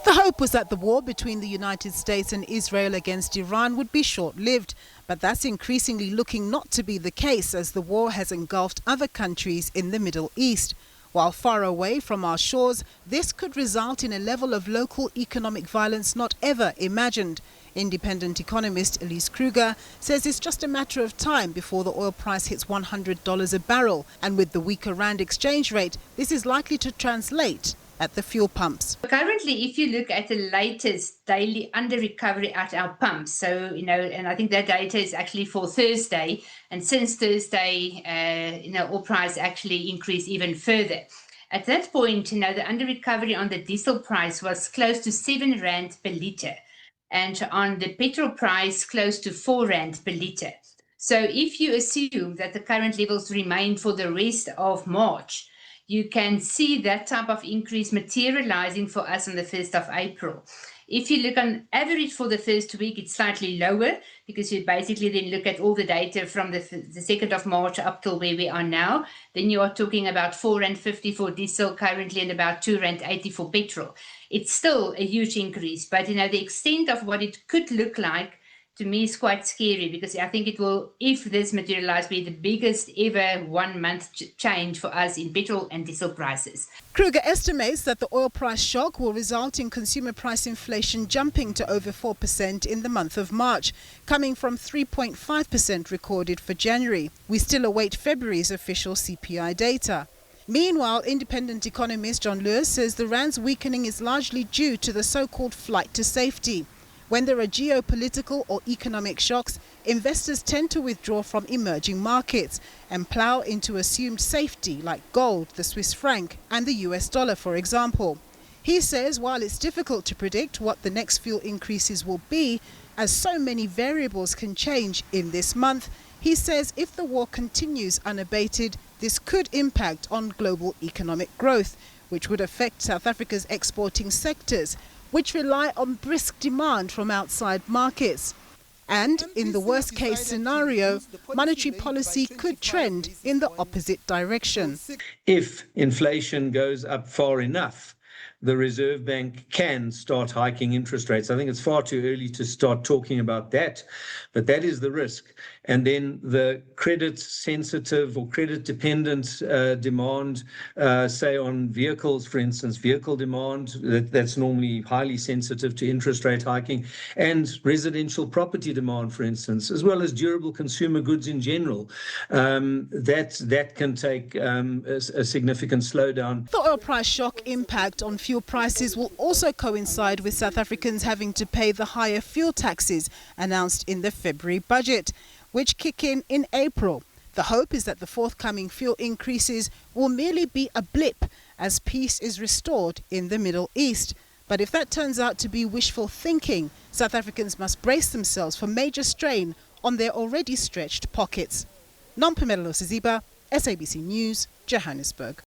The hope was that the war between the United States and Israel against Iran would be short-lived, but that's increasingly looking not to be the case as the war has engulfed other countries in the Middle East. While far away from our shores, this could result in a level of local economic violence not ever imagined. Independent economist Elise Kruger says it's just a matter of time before the oil price hits $100 a barrel, and with the weaker rand exchange rate, this is likely to translate at the fuel pumps. Currently, if you look at the latest daily under recovery at our pumps, so, and I think that data is actually for Thursday, and since Thursday, oil price actually increased even further. At that point, the under recovery on the diesel price was close to 7 Rand per litre, and on the petrol price, close to 4 Rand per litre. So if you assume that the current levels remain for the rest of March, you can see that type of increase materializing for us on the 1st of April. If you look on average for the first week, it's slightly lower because you basically then look at all the data from the 2nd of March up till where we are now. Then you are talking about 4.50 for diesel currently and about 2.80 for petrol. It's still a huge increase, but the extent of what it could look like to me is quite scary, because I think it will, if this materializes, be the biggest ever 1 month change for us in petrol and diesel prices. Kruger estimates that the oil price shock will result in consumer price inflation jumping to over 4% in the month of March, coming from 3.5% recorded for January. We still await February's official CPI data. Meanwhile, independent economist John Lewis says the rand's weakening is largely due to the so-called flight to safety. When there are geopolitical or economic shocks, investors tend to withdraw from emerging markets and plow into assumed safety like gold, the Swiss franc and the US dollar, for example. He says while it's difficult to predict what the next fuel increases will be, as so many variables can change in this month, he says if the war continues unabated, this could impact on global economic growth, which would affect South Africa's exporting sectors, which rely on brisk demand from outside markets. And in the worst-case scenario, monetary policy could trend in the opposite direction. If inflation goes up far enough, the Reserve Bank can start hiking interest rates. I think it's far too early to start talking about that, but that is the risk. And then the credit-sensitive or credit-dependent demand, say on vehicles, for instance, vehicle demand, that's normally highly sensitive to interest rate hiking, and residential property demand, for instance, as well as durable consumer goods in general, that can take a significant slowdown. The oil price shock impact on fuel prices will also coincide with South Africans having to pay the higher fuel taxes announced in the February budget, which kick in April. The hope is that the forthcoming fuel increases will merely be a blip as peace is restored in the Middle East. But if that turns out to be wishful thinking, South Africans must brace themselves for major strain on their already stretched pockets. Nompumelelo Siziba, SABC News, Johannesburg.